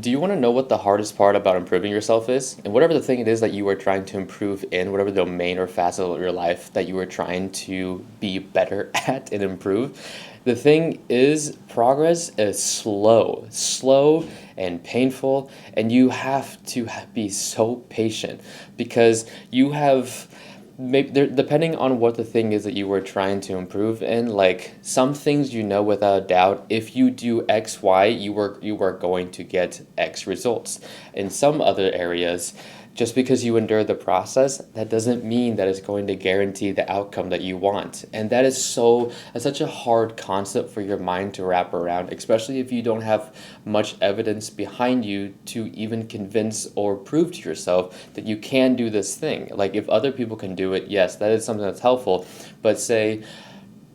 Do you want to know what the hardest part about improving yourself is? And whatever the thing it is that you are trying to improve in, whatever domain or facet of your life that you are trying to be better at and improve, the thing is, progress is slow and painful, and you have to be so patient because you have maybe there, depending on what the thing is that you were trying to improve in, like some things you know without a doubt, if you do XY, you are going to get X results. In some other areas, just because you endure the process, that doesn't mean that it's going to guarantee the outcome that you want. And that's such a hard concept for your mind to wrap around, especially if you don't have much evidence behind you to even convince or prove to yourself that you can do this thing. Like if other people can do it, yes, that is something that's helpful. But say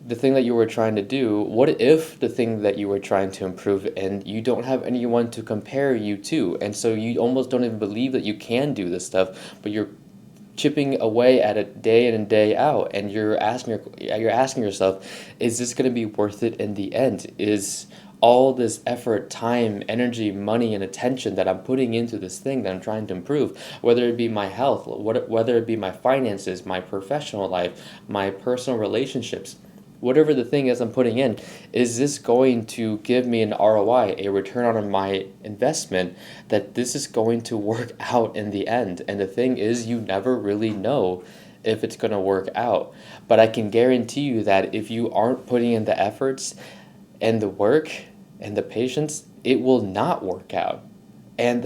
the thing that you were trying to do, what if the thing that you were trying to improve and you don't have anyone to compare you to? And so you almost don't even believe that you can do this stuff, but you're chipping away at it day in and day out, and you're asking yourself, is this going to be worth it in the end? Is all this effort, time, energy, money, and attention that I'm putting into this thing that I'm trying to improve, whether it be my health, whether it be my finances, my professional life, my personal relationships, whatever the thing is I'm putting in, is this going to give me an ROI, a return on my investment, that this is going to work out in the end? And the thing is, you never really know if it's going to work out. But I can guarantee you that if you aren't putting in the efforts and the work and the patience, it will not work out. And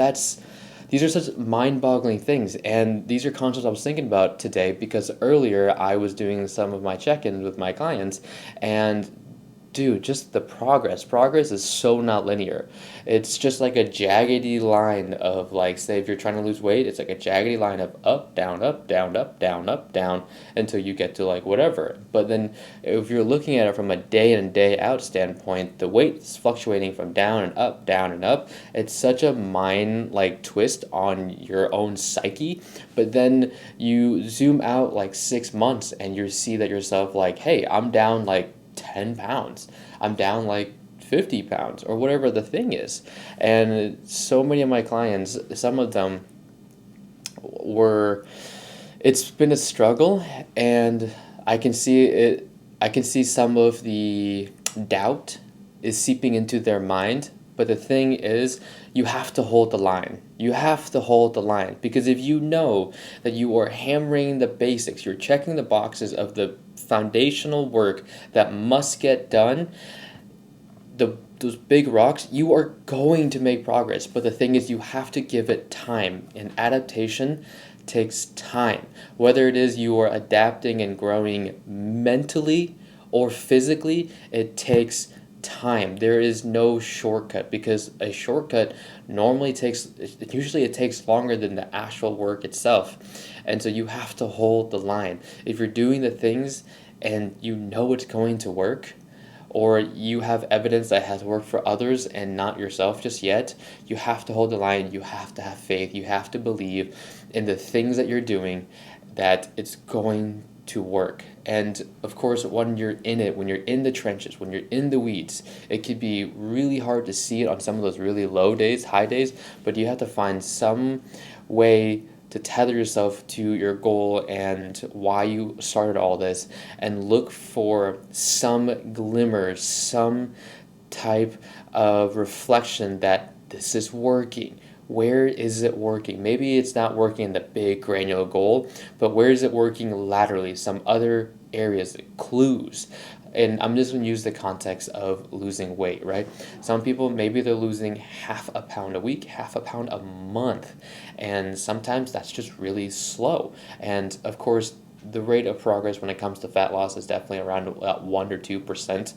these are such mind-boggling things, and these are concepts I was thinking about today because earlier I was doing some of my check-ins with my clients, and dude, just the progress is so not linear. It's just like a jaggedy line of, like, say if you're trying to lose weight, it's like a jaggedy line of up down up down up down up down until you get to like whatever. But then if you're looking at it from a day in and day out standpoint, the weight is fluctuating from down and up, down and up. It's such a mind like twist on your own psyche. But then you zoom out like 6 months and you see that yourself like, hey, I'm down like 10 pounds. I'm down like 50 pounds or whatever the thing is. And so many of my clients, some of them were, it's been a struggle, and I can see it. I can see some of the doubt is seeping into their mind. But the thing is, you have to hold the line. You have to hold the line because if you know that you are hammering the basics, you're checking the boxes of the foundational work that must get done, those big rocks, you are going to make progress. But the thing is, you have to give it time, and adaptation takes time. Whether it is you are adapting and growing mentally or physically, it takes time. There is no shortcut because a shortcut usually it takes longer than the actual work itself. And so you have to hold the line. If you're doing the things and you know it's going to work, or you have evidence that has worked for others and not yourself just yet, you have to hold the line. You have to have faith. You have to believe in the things that you're doing, that it's going to work. And of course, when you're in it, when you're in the trenches, when you're in the weeds, it could be really hard to see it on some of those really low days, high days, but you have to find some way to tether yourself to your goal and why you started all this, and look for some glimmer, some type of reflection that this is working. Where is it working? Maybe it's not working in the big granular goal, but where is it working laterally? Some other areas, clues. And I'm just going to use the context of losing weight, right? Some people, maybe they're losing half a pound a week, half a pound a month. And sometimes that's just really slow. And of course, the rate of progress when it comes to fat loss is definitely around about 1 or 2%.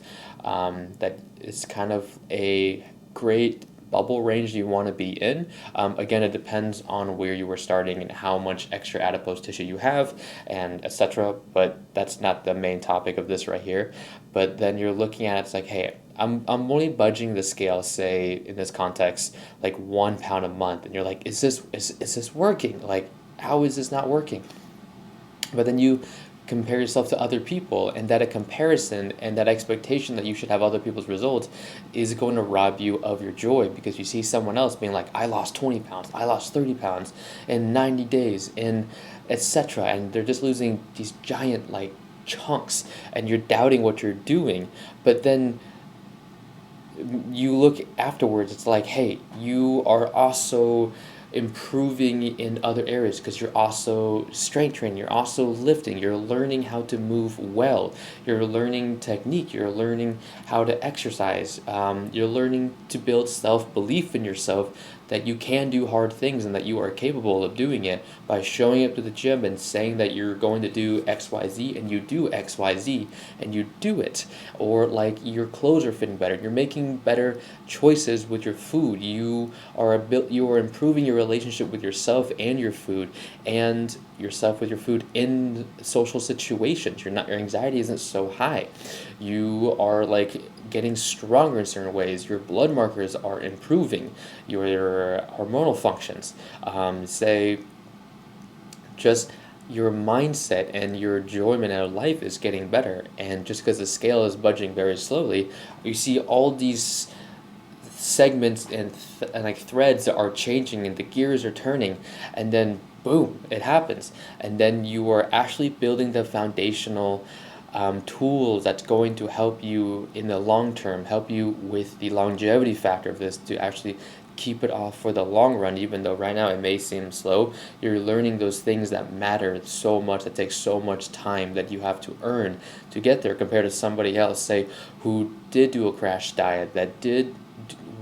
That is kind of a great bubble range you want to be in. Again, it depends on where you were starting and how much extra adipose tissue you have, and etc. But that's not the main topic of this right here. But then you're looking at it, it's like, hey, I'm only budging the scale, say in this context, like 1 pound a month, and you're like, is this working? Like, how is this not working? But then you compare yourself to other people, and that a comparison and that expectation that you should have other people's results is going to rob you of your joy, because you see someone else being like, I lost 20 pounds, I lost 30 pounds in 90 days, and etc. And they're just losing these giant like chunks, and you're doubting what you're doing. But then you look afterwards, it's like, hey, you are also improving in other areas, because you're also strength training, you're also lifting, you're learning how to move well, you're learning technique, you're learning how to exercise, you're learning to build self-belief in yourself, that you can do hard things and that you are capable of doing it by showing up to the gym and saying that you're going to do XYZ, and you do XYZ and you do it. Or like your clothes are fitting better, you're making better choices with your food, you are improving your relationship with yourself and your food, and yourself with your food in social situations. Your anxiety isn't so high. You are like getting stronger in certain ways. Your blood markers are improving. Your hormonal functions. Say, just your mindset and your enjoyment out of life is getting better. And just because the scale is budging very slowly, you see all these segments and like threads that are changing, and the gears are turning, and then boom, it happens. And then you are actually building the foundational tools that's going to help you in the long term, help you with the longevity factor of this, to actually keep it off for the long run. Even though right now it may seem slow, you're learning those things that matter so much, that takes so much time, that you have to earn to get there, compared to somebody else, say, who did do a crash diet, that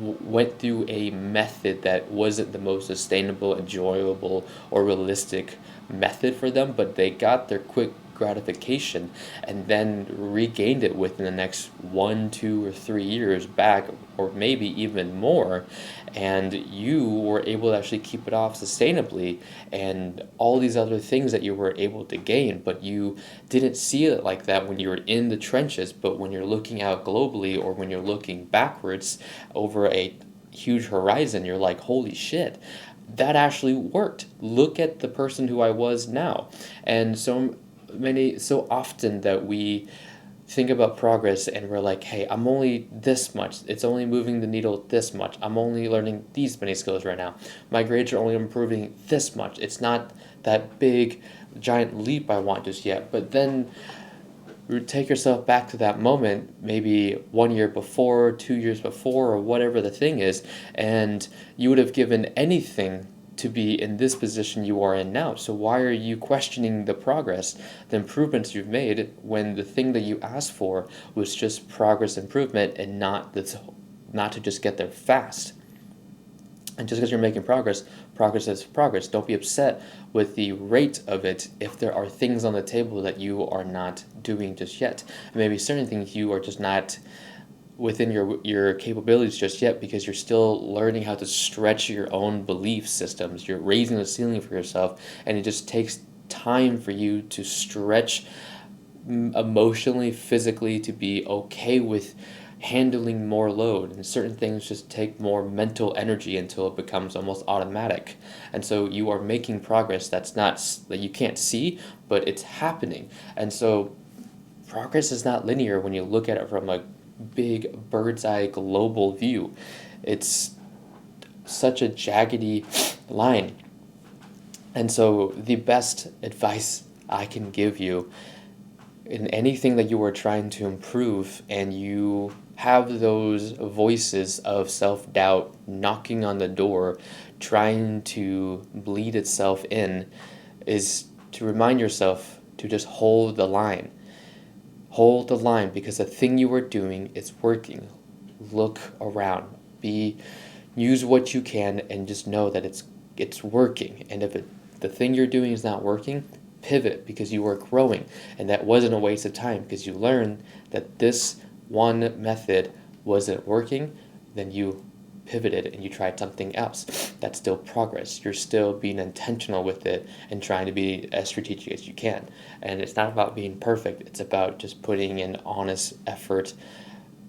went through a method that wasn't the most sustainable, enjoyable, or realistic method for them, but they got their quick gratification and then regained it within the next 1, 2, or 3 years back, or maybe even more. And you were able to actually keep it off sustainably, and all these other things that you were able to gain, but you didn't see it like that when you were in the trenches. But when you're looking out globally, or when you're looking backwards over a huge horizon, you're like, holy shit, that actually worked. Look at the person who I was now. And so often that we think about progress and we're like, hey, I'm only this much, it's only moving the needle this much, I'm only learning these many skills right now, my grades are only improving this much, it's not that big giant leap I want just yet. But then take yourself back to that moment, maybe 1 year before, 2 years before, or whatever the thing is, and you would have given anything to be in this position you are in now. So why are you questioning the progress, the improvements you've made, when the thing that you asked for was just progress improvement, and not to just get there fast? And just because you're making progress is progress. Don't be upset with the rate of it if there are things on the table that you are not doing just yet. And maybe certain things you are just not within your capabilities just yet, because you're still learning how to stretch your own belief systems. You're raising the ceiling for yourself, and it just takes time for you to stretch emotionally, physically, to be okay with handling more load. And certain things just take more mental energy until it becomes almost automatic. And so you are making progress that you can't see, but it's happening. And so progress is not linear when you look at it from a big bird's eye global view. It's such a jaggedy line. And so the best advice I can give you in anything that you are trying to improve, and you have those voices of self-doubt knocking on the door, trying to bleed itself in, is to remind yourself to just hold the line. Hold the line, because the thing you are doing is working. Look around. Use what you can, and just know that it's working. And if the thing you're doing is not working, pivot, because you are growing. And that wasn't a waste of time, because you learned that this one method wasn't working. Then you pivoted and you tried something else. That's still progress. You're still being intentional with it and trying to be as strategic as you can. And it's not about being perfect. It's about just putting in honest effort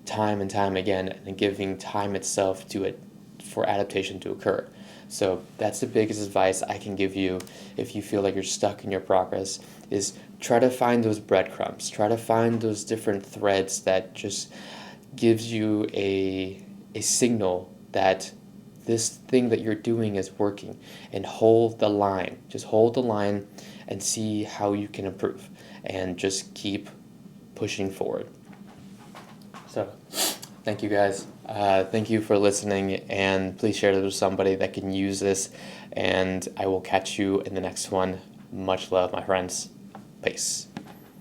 time and time again, and giving time itself to it for adaptation to occur. So that's the biggest advice I can give you if you feel like you're stuck in your progress, is try to find those breadcrumbs. Try to find those different threads that just gives you a signal that this thing that you're doing is working, and hold the line. Just hold the line and see how you can improve, and just keep pushing forward. So thank you guys. Thank you for listening, and please share this with somebody that can use this, and I will catch you in the next one. Much love, my friends. Peace.